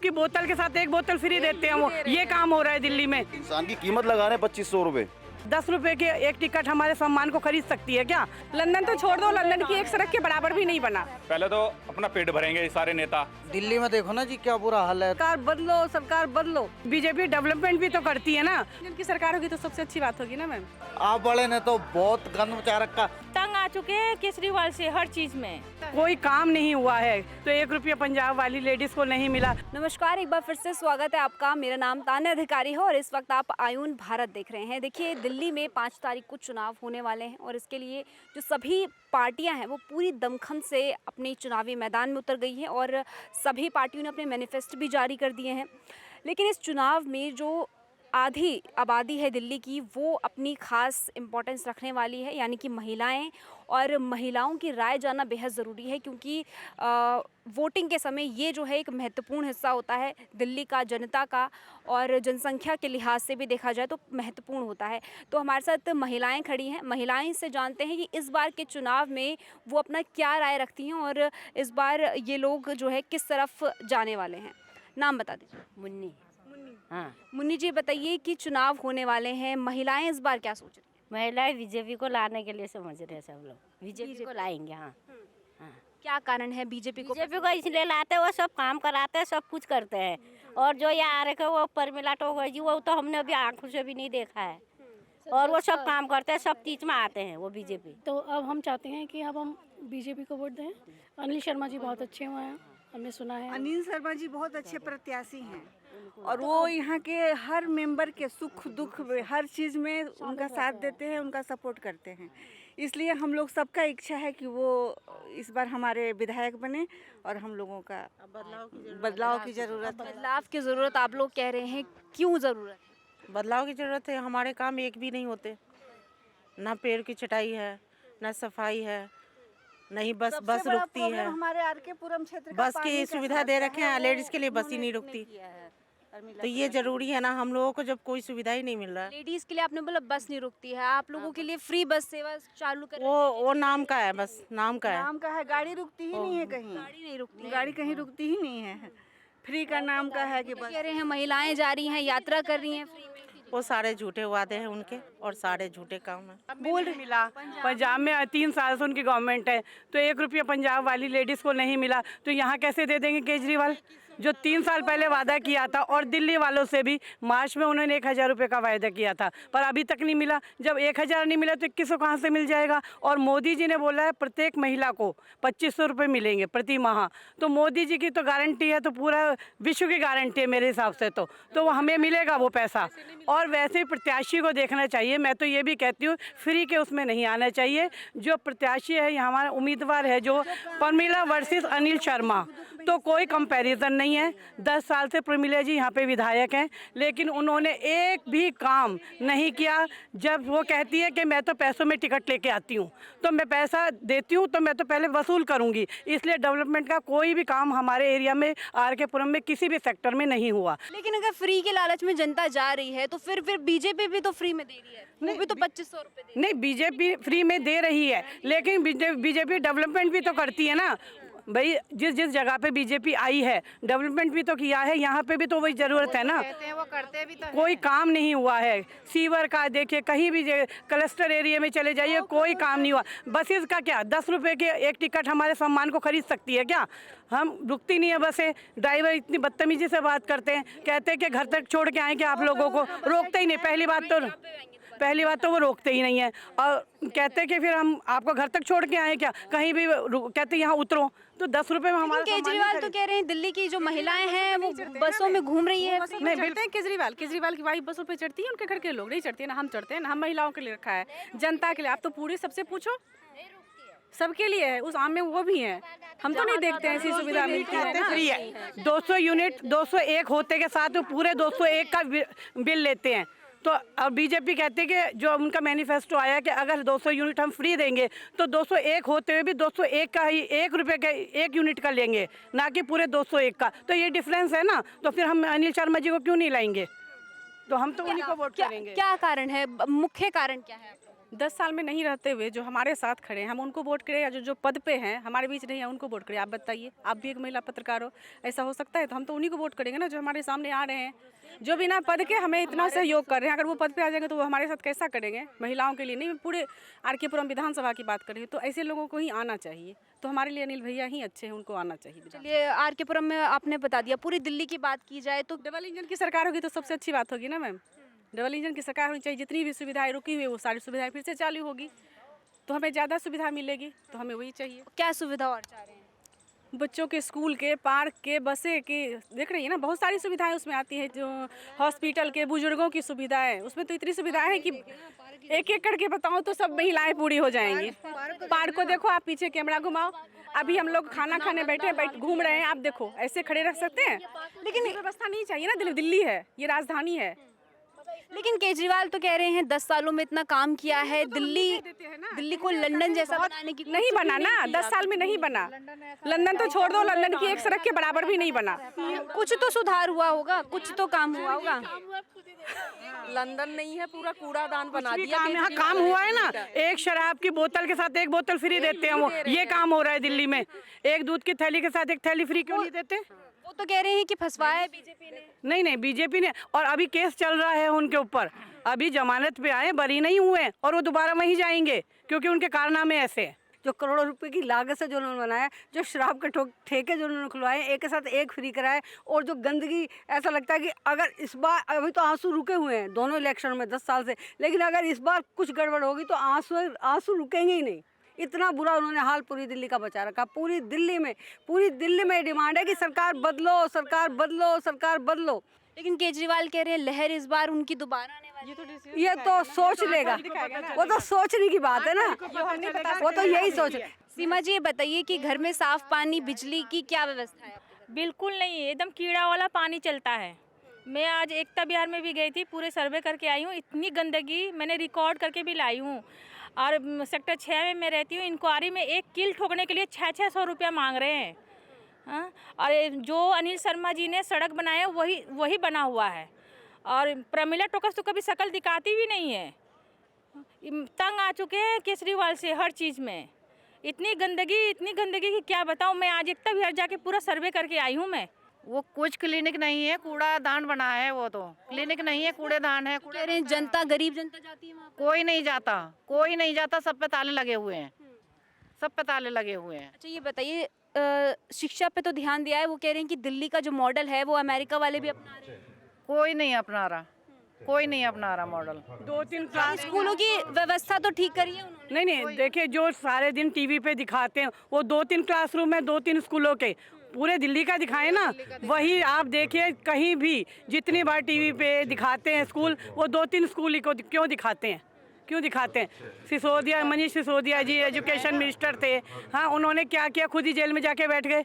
की बोतल के साथ एक बोतल फ्री देते हैं वो, ये काम हो रहा है दिल्ली में। इंसान की कीमत लगा रहे हैं 2500 रुपए। 10 रुपए के एक टिकट हमारे सम्मान को खरीद सकती है क्या? लंदन तो छोड़ दो, लंदन की एक सड़क के बराबर भी नहीं बना। पहले तो अपना पेट भरेंगे ये सारे नेता। दिल्ली में देखो ना जी क्या बुरा हाल है। सरकार बदलो, सरकार बदलो। बीजेपी डेवलपमेंट भी तो करती है ना। जिनकी सरकार होगी तो सबसे अच्छी बात होगी ना मैम। आप बड़े ने तो बहुत गंद मचा रखा। तंग आ चुके हैं केजरीवाल से हर चीज में। कोई काम नहीं हुआ है तो 1 रुपया पंजाब वाली लेडीज को नहीं मिला। नमस्कार, एक बार फिर से स्वागत है आपका। मेरा नाम तान्या अधिकारी है और इस वक्त आप आयुन भारत देख रहे हैं। देखिए, दिल्ली में 5 तारीख को चुनाव होने वाले हैं और इसके लिए जो सभी पार्टियां हैं वो पूरी दमखम से अपने चुनावी मैदान में उतर गई हैं और सभी पार्टियों ने अपने मैनिफेस्टो भी जारी कर दिए हैं। लेकिन इस चुनाव में जो आधी आबादी है दिल्ली की, वो अपनी ख़ास इम्पोर्टेंस रखने वाली है, यानी कि महिलाएं। और महिलाओं की राय जानना बेहद ज़रूरी है क्योंकि वोटिंग के समय ये जो है एक महत्वपूर्ण हिस्सा होता है दिल्ली का, जनता का, और जनसंख्या के लिहाज से भी देखा जाए तो महत्वपूर्ण होता है। तो हमारे साथ महिलाएं खड़ी हैं, महिलाएं से जानते हैं कि इस बार के चुनाव में वो अपना क्या राय रखती हैं और इस बार ये लोग जो है किस तरफ जाने वाले हैं। नाम बता दीजिए। मुन्नी। हाँ, मुन्नी जी, बताइए कि चुनाव होने वाले हैं, महिलाएं इस बार क्या सोच रही हैं? महिलाएं बीजेपी को लाने के लिए समझ रहे हैं सब लोग, बीजेपी को लाएंगे। हाँ हाँ, क्या कारण है बीजेपी को? बीजेपी को इसलिए लाते हैं, वो सब काम कराते हैं, सब कुछ करते हैं। और जो यहाँ आ रहे थे वो परमिला टोगो जी, वो तो हमने अभी आंखों से भी नहीं देखा है। और वो सब काम करते हैं, सब चीज में आते हैं वो बीजेपी। तो अब हम चाहते हैं कि अब हम बीजेपी को वोट दें। अनिल शर्मा जी बहुत अच्छे हुए हैं, हमने सुना है। अनिल शर्मा जी बहुत अच्छे प्रत्याशी हैं और वो यहाँ के हर मेंबर के सुख दुख हर चीज़ में उनका साथ देते हैं, उनका सपोर्ट करते हैं। इसलिए हम लोग सबका इच्छा है कि वो इस बार हमारे विधायक बने और हम लोगों का बदलाव की ज़रूरत है। बदलाव की ज़रूरत आप लोग कह रहे हैं, क्यों ज़रूरत है? बदलाव की ज़रूरत है। हमारे काम एक भी नहीं होते, ना पेड़ की छटाई है, ना सफाई है, नहीं बस रुकती है। हमारे आर के पुरम क्षेत्र बस की सुविधा दे रखे हैं, लेडीज के लिए बस ही नहीं रुकती। तो ये जरूरी है ना, हम लोगों को जब कोई सुविधा ही नहीं मिल रहा है। लेडीज के लिए आपने बोला बस नहीं रुकती है, आप लोगों के लिए फ्री बस सेवा चालू कर वो नाम का है, बस नाम का है। नाम का है, गाड़ी रुकती ही नहीं है कहीं। गाड़ी नहीं रुकती, गाड़ी कहीं रुकती ही नहीं है। फ्री का नाम का है कि बस कह रहे हैं महिलाएं जा रही हैं, यात्रा कर रही हैं फ्री में। वो सारे झूठे वादे हैं उनके और सारे झूठे काम है। बोल मिला पंजाब में 3 साल से उनकी गवर्नमेंट है तो 1 रुपया पंजाब वाली लेडीज को नहीं मिला, तो यहाँ कैसे दे देंगे केजरीवाल? जो 3 साल पहले वादा किया था, और दिल्ली वालों से भी मार्च में उन्होंने 1000 रुपये का वायदा किया था पर अभी तक नहीं मिला। जब 1000 नहीं मिला तो 21 को कहाँ से मिल जाएगा? और मोदी जी ने बोला है प्रत्येक महिला को 2500 रुपये मिलेंगे प्रति माह। तो मोदी जी की तो गारंटी है, तो पूरा विश्व की गारंटी है मेरे हिसाब से। तो वो हमें मिलेगा वो पैसा। और वैसे ही प्रत्याशी को देखना चाहिए। मैं तो ये भी कहती हूँ फ्री के उसमें नहीं आना चाहिए। जो प्रत्याशी है, हमारा उम्मीदवार है जो प्रमिला वर्सेस अनिल शर्मा, तो कोई कंपैरिजन नहीं है। 10 साल से प्रमिला जी यहाँ पे विधायक हैं, लेकिन उन्होंने एक भी काम नहीं किया। जब वो कहती है कि मैं तो पैसों में टिकट लेके आती हूँ, तो मैं पैसा देती हूँ तो मैं तो पहले वसूल करूँगी। इसलिए डेवलपमेंट का कोई भी काम हमारे एरिया में, आर के पुरम में, किसी भी सेक्टर में नहीं हुआ। लेकिन अगर फ्री के लालच में जनता जा रही है तो फिर बीजेपी भी तो फ्री में दे रही है, वो भी तो 2500 रुपये दे रही है। नहीं, बीजेपी फ्री में दे रही है, लेकिन बीजेपी डेवलपमेंट भी तो करती है ना भाई। जिस जगह पे बीजेपी आई है डेवलपमेंट भी तो किया है, यहाँ पे भी तो वही ज़रूरत है ना। वो करते भी तो कोई काम नहीं हुआ है। सीवर का देखिए, कहीं भी क्लस्टर एरिया में चले जाइए, कोई काम नहीं हुआ। बसेस का क्या, 10 रुपये के एक टिकट हमारे सम्मान को खरीद सकती है क्या? हम रुकती नहीं है बसें। ड्राइवर इतनी बदतमीजी से बात करते हैं, कहते हैं कि घर तक छोड़ के आए क्या आप लोगों को? रोकते ही नहीं। पहली बात तो वो रोकते ही नहीं है, और कहते हैं कि फिर हम आपको घर तक छोड़ के आए क्या? कहीं भी कहते यहाँ उतरो, तो 10 रुपये में हमारा। केजरीवाल तो कह रहे हैं दिल्ली की जो महिलाएं हैं वो बसों में घूम रही है। नहीं चढ़ते हैं केजरीवाल की वाइफ बसों पे चढ़ती है, उनके घर के लोग नहीं चढ़ते हैं, ना हम चढ़ते हैं, ना हम महिलाओं के लिए रखा है, जनता के लिए। आप तो पूरे सबसे पूछो, सबके लिए है, उस आम में वो भी हैं। हम तो नहीं देखते हैं ऐसी सुविधा मिलती है ना। फ्री है 200 यूनिट 201 होते के साथ पूरे 201 का बिल लेते हैं। तो अब बीजेपी कहती है कि जो उनका मैनिफेस्टो आया कि अगर 200 यूनिट हम फ्री देंगे तो 201 होते हुए भी 201 का ही 1 रुपये का 1 यूनिट का लेंगे, ना कि पूरे 201 का। तो ये डिफरेंस है ना। तो फिर हम अनिल शर्मा जी को क्यों नहीं लाएंगे? तो हम तो उन्हीं को वोट करेंगे। क्या कारण है, मुख्य कारण क्या है? 10 साल में नहीं रहते हुए जो हमारे साथ खड़े हैं हम उनको वोट करें, या जो पद पे हैं हमारे बीच नहीं है उनको वोट करें? आप बताइए, आप भी एक महिला पत्रकार हो, ऐसा हो सकता है? तो हम तो उन्हीं को वोट करेंगे ना जो हमारे सामने आ रहे हैं, जो बिना पद के हमें इतना सहयोग कर रहे हैं। अगर वो पद पे आ जाएंगे तो वो हमारे साथ कैसा करेंगे? महिलाओं के लिए नहीं, मैं पूरे आर.के.पुरम विधानसभा की बात कर रही हूँ। तो ऐसे लोगों को ही आना चाहिए। तो हमारे लिए अनिल भैया ही अच्छे हैं, उनको आना चाहिए। चलिए, आर.के.पुरम में आपने बता दिया, पूरी दिल्ली की बात की जाए तो डबल इंजन की सरकार होगी तो सबसे अच्छी बात होगी ना मैम। डबल इंजन की सरकार होनी चाहिए, जितनी भी सुविधाएं रुकी हुई वो सारी सुविधाएं फिर से चालू होगी तो हमें ज़्यादा सुविधा मिलेगी, तो हमें वही चाहिए। क्या सुविधा और चाह रहे हैं? बच्चों के स्कूल के, पार्क के, बसें के, देख रही है ना, बहुत सारी सुविधाएं उसमें आती है। जो हॉस्पिटल के, बुजुर्गों की सुविधाएं, उसमें तो इतनी सुविधाएं हैं कि एक एक करके बताओ तो सब महिलाएं पूरी हो जाएंगी। पार्क को देखो, आप पीछे कैमरा घुमाओ, अभी हम लोग खाना खाने बैठे घूम रहे हैं, आप देखो ऐसे खड़े रख सकते हैं? लेकिन व्यवस्था नहीं चाहिए ना, दिल्ली है, ये राजधानी है। लेकिन केजरीवाल तो कह रहे हैं 10 सालों में इतना काम किया है, दिल्ली को लंदन जैसा बनाने की नहीं बना ना, 10 साल में नहीं बना। लंदन तो छोड़ दो, लंदन की एक सड़क के बराबर भी नहीं बना। कुछ तो सुधार हुआ होगा, कुछ तो काम हुआ होगा। लंदन नहीं है, पूरा कूड़ादान बना दिया। यहाँ काम हुआ है ना, एक शराब की बोतल के साथ एक बोतल फ्री देते हैं, वो ये काम हो रहा है दिल्ली में। एक दूध की थैली के साथ एक थैली फ्री क्यों नहीं देते? वो तो कह रहे हैं कि फंसवाया है बीजेपी ने। नहीं, बीजेपी ने, और अभी केस चल रहा है उनके ऊपर, अभी जमानत पे आए, बरी नहीं हुए, और वो दोबारा वहीं जाएंगे क्योंकि उनके कारनामे ऐसे हैं। जो करोड़ों रुपए की लागत से जो उन्होंने बनाया, जो शराब के ठेके जो उन्होंने खुलवाए, एक के साथ एक फ्री कराए, और जो गंदगी, ऐसा लगता है कि अगर इस बार, अभी तो आंसू रुके हुए हैं दोनों इलेक्शन में 10 साल से, लेकिन अगर इस बार कुछ गड़बड़ होगी तो आंसू रुकेंगे ही नहीं। इतना बुरा उन्होंने हाल पूरी दिल्ली का बचा रखा। पूरी दिल्ली में डिमांड है कि सरकार बदलो, सरकार बदलो, सरकार बदलो। लेकिन केजरीवाल कह रहे हैं लहर इस बार उनकी दोबारा आने वाली है। ये तो सोच लेगा, वो तो सोचने की बात है ना, वो तो यही सोच। सीमा जी, ये बताइए कि घर में साफ पानी, बिजली की क्या व्यवस्था है? बिल्कुल नहीं, एकदम कीड़ा वाला पानी चलता है। मैं आज एकता विहार में भी गई थी, पूरे सर्वे करके आई हूँ। इतनी गंदगी मैंने रिकॉर्ड करके भी लाई हूँ। और सेक्टर 6 में मैं रहती हूँ, इंक्वायरी में एक कील ठोकने के लिए 600 रुपया मांग रहे हैं। हाँ? और जो अनिल शर्मा जी ने सड़क बनाया वही बना हुआ है। और प्रमिला टोकस तो कभी शकल दिखाती भी नहीं है। तंग आ चुके हैं केजरीवाल से हर चीज़ में। इतनी गंदगी कि क्या बताऊँ। मैं आज एकता विहार जाके पूरा सर्वे करके आई हूँ। मैं वो कुछ क्लिनिक नहीं है, कूड़ादान बना है। वो तो क्लिनिक नहीं है, कूड़ेदान है। कह रहे हैं जनता, गरीब जनता जाती है वहाँ पे? कोई नहीं जाता, सब पे ताले लगे हुए हैं, सब पे ताले लगे हुए हैं। अच्छा, ये बताइए, शिक्षा पे तो ध्यान दिया है। वो कह रहे हैं कि दिल्ली का जो मॉडल है वो अमेरिका वाले भी अपना रहे हैं। कोई नहीं अपना रहा मॉडल। 2-3 क्लास स्कूलों की व्यवस्था तो ठीक करी है उन्होंने। नहीं, देखिए जो सारे दिन टीवी पे दिखाते हैं वो 2-3 क्लासरूम है, 2-3 स्कूलों के, पूरे दिल्ली का दिखाए ना। वही आप देखिए कहीं भी जितनी बार टीवी पे दिखाते हैं स्कूल, वो 2-3 स्कूल ही को क्यों दिखाते हैं? सिसोदिया, मनीष सिसोदिया जी एजुकेशन मिनिस्टर थे, हाँ, उन्होंने क्या किया? खुद ही जेल में जाके बैठ गए।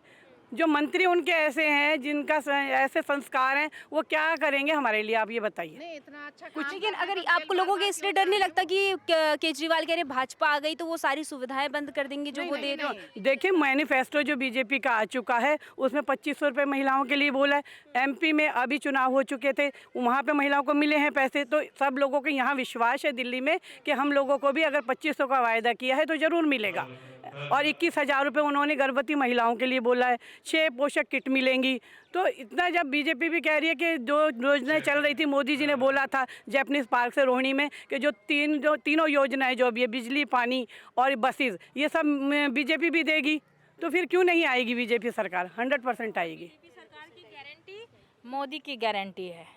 जो मंत्री उनके ऐसे हैं, जिनका ऐसे संस्कार हैं, वो क्या करेंगे हमारे लिए? आप ये बताइए। इतना अच्छा कुछ, लेकिन अगर आपको लोगों के इसलिए डर नहीं लगता कि केजरीवाल कह रहे भाजपा आ गई तो वो सारी सुविधाएं बंद कर देंगे जो वो दे रहे हैं? देखिए, मैनिफेस्टो जो बीजेपी का आ चुका है उसमें 2500 रुपये महिलाओं के लिए बोला है। MP में अभी चुनाव हो चुके थे, वहाँ पे महिलाओं को मिले हैं पैसे। तो सब लोगों को यहाँ विश्वास है दिल्ली में कि हम लोगों को भी अगर 2500 का वायदा किया है तो ज़रूर मिलेगा। और 21,000 रुपये उन्होंने गर्भवती महिलाओं के लिए बोला है। 6 पोषक किट मिलेंगी। तो इतना जब बीजेपी भी कह रही है कि जो योजनाएं चल रही थी, मोदी जी ने बोला था जैपनीज पार्क से रोहिणी में कि जो तीनों योजनाएं जो भी है, बिजली, पानी और बसेस, ये सब बीजेपी भी देगी। तो फिर क्यों नहीं आएगी बीजेपी सरकार? 100% आएगी। बीजेपी सरकार की गारंटी मोदी की गारंटी है,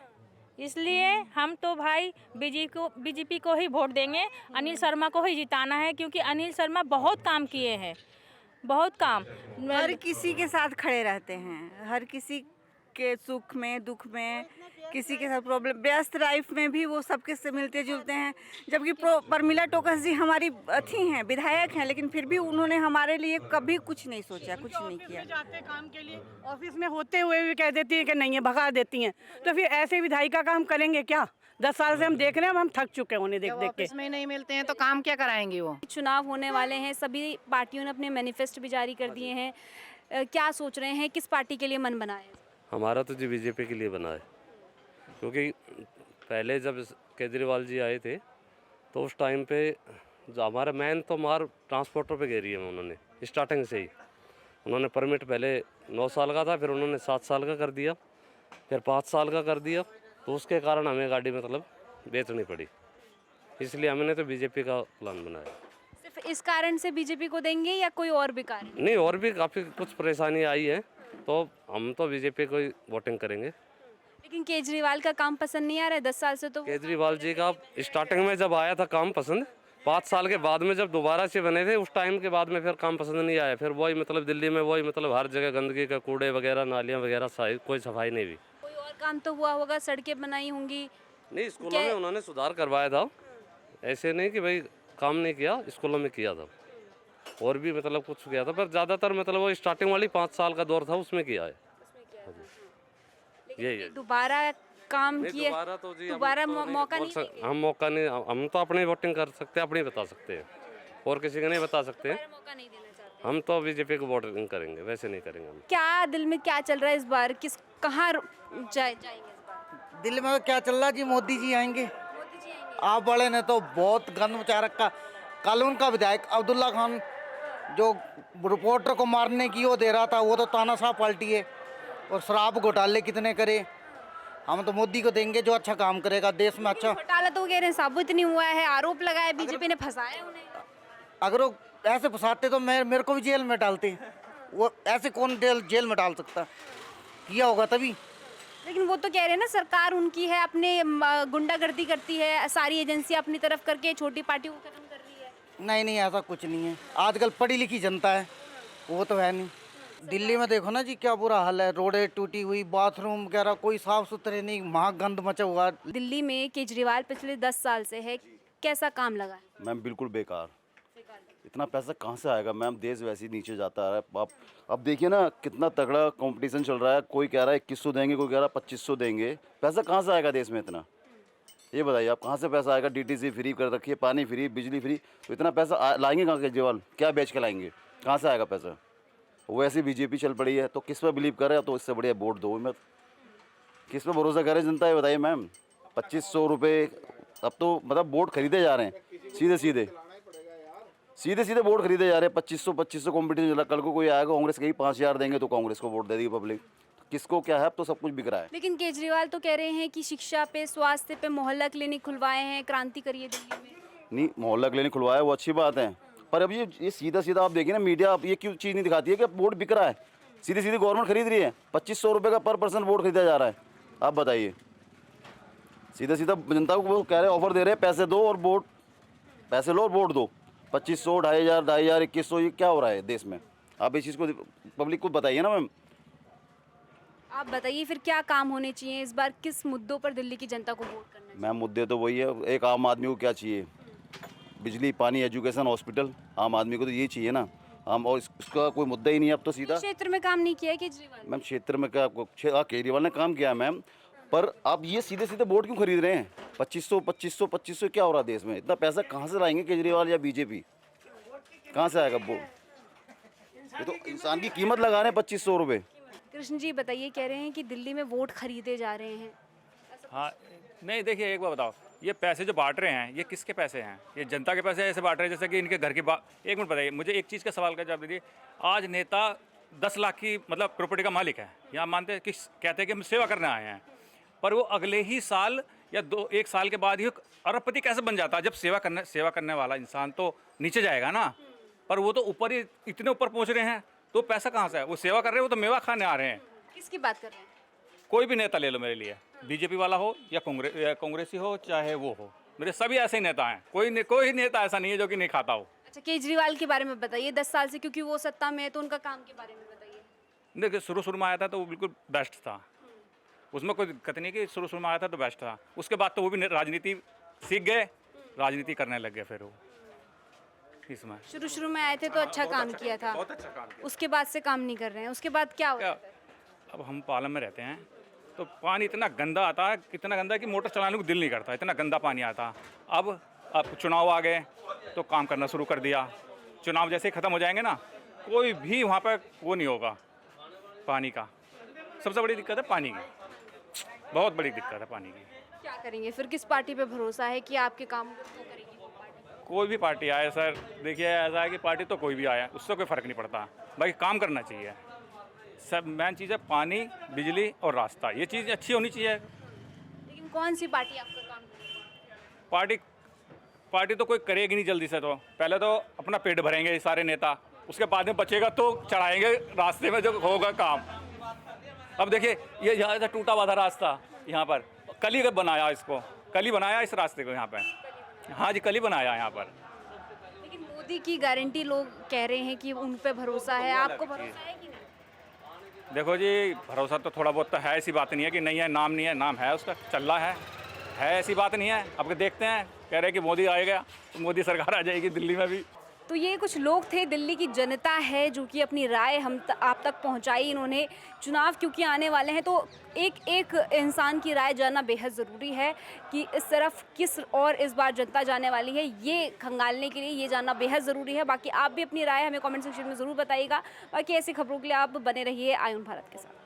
इसलिए हम तो भाई बीजेपी को ही वोट देंगे। अनिल शर्मा को ही जिताना है, क्योंकि अनिल शर्मा बहुत काम किए हैं, बहुत काम। हर किसी के साथ खड़े रहते हैं, हर किसी के सुख में, दुख में, किसी के साथ प्रॉब्लम, व्यस्त लाइफ में भी वो सबके से मिलते जुलते हैं। जबकि प्रमिला टोकस जी हमारी अथी हैं, विधायक हैं, लेकिन फिर भी उन्होंने हमारे लिए कभी कुछ नहीं सोचा, कुछ नहीं किया। जाते काम के लिए, ऑफिस में होते हुए भी कह देती हैं कि नहीं है, भगा देती हैं। तो फिर ऐसे विधायिका काम करेंगे क्या? 10 साल से हम देख रहे हैं, हम थक चुके हैं उन्हें देख के। ऑफिस में नहीं मिलते हैं तो काम क्या कराएंगे वो? चुनाव होने वाले हैं, सभी पार्टियों ने अपने मैनिफेस्टो भी जारी कर दिए हैं। क्या सोच रहे हैं, किस पार्टी के लिए मन बना है? हमारा तो जी बीजेपी के लिए बना है, क्योंकि पहले जब केजरीवाल जी आए थे तो उस टाइम पे जो हमारा मेन तो मार ट्रांसपोर्टर पे घेरी है उन्होंने स्टार्टिंग से ही। उन्होंने परमिट पहले 9 साल का था, फिर उन्होंने 7 साल का कर दिया, फिर 5 साल का कर दिया। तो उसके कारण हमें गाड़ी मतलब बेचनी पड़ी, इसलिए हमने तो बीजेपी का प्लान बनाया। सिर्फ इस कारण से बीजेपी को देंगे या कोई और भी कारण? नहीं, और भी काफ़ी कुछ परेशानी आई है, तो हम तो बीजेपी को ही वोटिंग करेंगे। लेकिन केजरीवाल का काम पसंद नहीं आ रहा है 10 साल से। तो केजरीवाल जी का स्टार्टिंग में जब आया था काम पसंद, 5 साल के बाद में जब दोबारा से बने थे उस टाइम के बाद में फिर काम पसंद नहीं आया। फिर वही मतलब दिल्ली में वही मतलब हर जगह गंदगी का कूड़े वगैरह नालियाँ वगैरह कोई सफाई नहीं हुई। कोई और काम तो हुआ होगा, सड़कें बनाई होंगी? नहीं, स्कूलों में उन्होंने सुधार करवाया था, ऐसे नहीं कि भाई काम नहीं किया, स्कूलों में किया था और भी मतलब कुछ किया था, पर ज़्यादातर मतलब वो स्टार्टिंग वाली 5 साल का दौर था उसमें किया है। यही है। दोबारा काम किए? दोबारा तो जी दोबारा मौका नहीं देंगे? हम मौका नहीं, हम तो अपनी वोटिंग कर सकते हैं, अपनी बता सकते हैं और किसी का नहीं बता सकते हैं। मौका नहीं देना चाहते? हम तो बीजेपी को वोटिंग करेंगे, वैसे नहीं करेंगे हम। क्या दिल में क्या चल रहा है इस बार, कहाँ जाएंगे इस बार? दिल्ली में क्या चल रहा जी, मोदी जी आएंगे। आप बड़े ने तो बहुत गंद मचा रखा। कल उनका विधायक अब्दुल्ला खान जो रिपोर्टर को मारने की वो दे रहा था, वो तो तानाशाह पार्टी है। और शराब घोटाले कितने करे। हम तो मोदी को देंगे जो अच्छा काम करेगा देश में। अच्छा घोटाला तो कह रहे हैं साबुत नहीं हुआ है, आरोप लगाया बीजेपी ने, फंसाया उन्हें। अगर वो ऐसे फंसाते तो मेरे को भी जेल में डालते। वो ऐसे कौन जेल में डाल सकता, किया होगा तभी। लेकिन वो तो कह रहे हैं ना सरकार उनकी है, अपने गुंडागर्दी करती है, सारी एजेंसियां अपनी तरफ करके छोटी पार्टियों को खत्म कर रही है। नहीं नहीं, ऐसा कुछ नहीं है। आजकल पढ़ी लिखी जनता है, वो तो है नहीं। दिल्ली में देखो ना जी क्या बुरा हाल है, रोडें टूटी हुई, बाथरूम वगैरह कोई साफ सुथरे नहीं, महागंद मचा हुआ। दिल्ली में केजरीवाल पिछले 10 साल से है, कैसा काम लगा है? मैम बिल्कुल बेकार। इतना पैसा कहाँ से आएगा मैम, देश वैसे ही नीचे जाता है। आप अब देखिए ना कितना तगड़ा कंपटीशन चल रहा है। कोई कह रहा है 2100 देंगे, कोई कह रहा है 2500 देंगे। पैसा कहाँ से आएगा देश में इतना, ये बताइए आप। कहाँ से पैसा आएगा? डीटीसी फ्री कर रखी है, पानी फ्री, बिजली फ्री, तो इतना पैसा लाएंगे कहाँ? केजरीवाल क्या बेच के लाएंगे? कहाँ से आएगा पैसा? वो ऐसी बीजेपी चल पड़ी है, तो किस पर बिलीव करे? तो इससे बढ़िया वोट दो मत। किस पर भरोसा करे जनता, ये बताइए मैम। 2500 रुपये अब तो मतलब वोट खरीदे जा रहे हैं, सीधे सीधे वोट खरीदे जा रहे हैं। 2500 कॉम्पिटिशन चला। कल को कोई आएगा कांग्रेस के ही 5000 देंगे तो कांग्रेस को वोट दे देगी पब्लिक। किसको क्या है, अब तो सब कुछ बिक रहा है। लेकिन केजरीवाल तो कह रहे हैं कि शिक्षा पे, स्वास्थ्य पे मोहल्ला क्लिनिक खुलवाए हैं, क्रांति करिए दिल्ली में। नहीं, मोहल्ला क्लिनिक खुलवाया वो अच्छी बात है, पर अब ये सीधा आप देखिए ना, मीडिया अब ये क्यों चीज़ नहीं दिखाती है कि वोट बिक रहा है। सीधी गवर्नमेंट खरीद रही है। 2500 रुपये का पर पर्सन वोट खरीदा जा रहा है। आप बताइए, सीधा जनता को वो कह रहे ऑफर दे रहे हैं, पैसे दो और वोट, पैसे लो और वोट दो। 2500, 2500, 2100, ये क्या हो रहा है देश में? आप इस चीज़ को पब्लिक को बताइए ना मैम। आप बताइए फिर क्या काम होने चाहिए इस बार, किस मुद्दों पर दिल्ली की जनता को वोट करना चाहिए? मैम मुद्दे तो वही है, एक आम आदमी को क्या चाहिए? बिजली, पानी, एजुकेशन, हॉस्पिटल। आम आदमी को तो ये चाहिए ना। हम और इसका कोई मुद्दा ही नहीं है अब तो। सीधा क्षेत्र में काम नहीं किया है केजरीवाल? मैम क्षेत्र में क्या केजरीवाल ने काम किया मैम, पर आप ये सीधे वोट क्यों खरीद रहे हैं? 2500 क्या हो रहा है देश में? इतना पैसा कहाँ से लाएंगे केजरीवाल या बीजेपी? कहाँ से आएगा वो? ये तो इंसान की कीमत लगा रहे हैं 2500 रुपये। कृष्ण जी बताइए, कह रहे हैं कि दिल्ली में वोट खरीदे जा रहे हैं। हाँ, नहीं देखिए, एक बार बताओ, ये पैसे जो बांट रहे हैं ये किसके पैसे हैं? ये जनता के पैसे ऐसे बांट रहे हैं जैसे कि इनके घर के एक मिनट बताइए मुझे एक चीज़ का सवाल का जवाब दीजिए। आज नेता 10 लाख की मतलब प्रॉपर्टी का मालिक है, यहाँ मानते हैं कि कहते हैं कि हम सेवा करने आए हैं, पर वो अगले ही साल या 1 साल के बाद ही अरबपति कैसे बन जाता है? जब सेवा करने वाला इंसान तो नीचे जाएगा ना, पर वो तो ऊपर ही इतने ऊपर पहुँच रहे हैं, तो पैसा कहाँ से है? वो सेवा कर रहे हैं, वो तो मेवा खाने आ रहे हैं। किसकी बात कर रहे हैं? कोई भी नेता ले लो मेरे लिए, बीजेपी वाला हो या कांग्रेसी हो, चाहे वो हो, मेरे सभी ऐसे ही नेता हैं। कोई नेता ऐसा नहीं है जो कि नहीं खाता हो। अच्छा, केजरीवाल के बारे में बताइए, 10 साल से क्योंकि वो सत्ता में है तो उनका काम के बारे में बताइए। देखिए, शुरू में आया था तो वो बिल्कुल बेस्ट था, उसमें कोई दिक्कत नहीं कि शुरू में आया था तो बेस्ट था। उसके बाद तो वो भी राजनीति सीख गए, राजनीति करने लग गए। फिर वो इसमें शुरू में आए थे तो अच्छा काम किया था, बहुत अच्छा काम किया। उसके बाद से काम नहीं कर रहे हैं, उसके बाद क्या हुआ? अब हम पालम में रहते हैं तो पानी इतना गंदा आता है, इतना गंदा कि मोटर चलाने को दिल नहीं करता, इतना गंदा पानी आता। अब चुनाव आ गए तो काम करना शुरू कर दिया। चुनाव जैसे ही ख़त्म हो जाएंगे ना, कोई भी वहाँ पर वो नहीं होगा पानी का। सबसे बड़ी दिक्कत है पानी की, बहुत बड़ी दिक्कत है पानी की। क्या करेंगे फिर? किस पार्टी पे भरोसा है कि आपके काम को करेगी? कोई भी पार्टी आए सर, देखिए ऐसा है कि पार्टी तो कोई भी आया उससे कोई फ़र्क नहीं पड़ता, बाकी काम करना चाहिए। सब मेन चीज़ है पानी, बिजली और रास्ता, ये चीज़ अच्छी होनी चाहिए। लेकिन कौन सी पार्टी आपका काम करेगी? पार्टी तो कोई करेगी नहीं जल्दी से, तो पहले तो अपना पेट भरेंगे ये सारे नेता, उसके बाद में बचेगा तो चढ़ाएंगे रास्ते में जो होगा काम। अब देखिए ये यहाँ से टूटा हुआ था रास्ता, यहाँ पर कल ही बनाया इसको, कल ही बनाया इस रास्ते को यहाँ पर। हाँ जी, कल ही बनाया यहाँ पर। लेकिन मोदी की गारंटी लोग कह रहे हैं कि उन पे भरोसा है, आपको भरोसा है कि नहीं? देखो जी, भरोसा तो थोड़ा बहुत तो है, ऐसी बात नहीं है कि नहीं है, नाम नहीं है, नाम है उसका, चल रहा है, ऐसी बात नहीं है। अब देखते हैं, कह रहे हैं कि मोदी आएगा तो मोदी सरकार आ जाएगी दिल्ली में भी। तो ये कुछ लोग थे, दिल्ली की जनता है जो कि अपनी राय आप तक पहुंचाई इन्होंने। चुनाव क्योंकि आने वाले हैं तो एक एक इंसान की राय जानना बेहद ज़रूरी है कि इस तरफ किस और इस बार जनता जाने वाली है, ये खंगालने के लिए ये जानना बेहद ज़रूरी है। बाकी आप भी अपनी राय हमें कमेंट सेक्शन में ज़रूर बताइएगा। बाकी ऐसी खबरों के लिए आप बने रहिए आयुन भारत के साथ।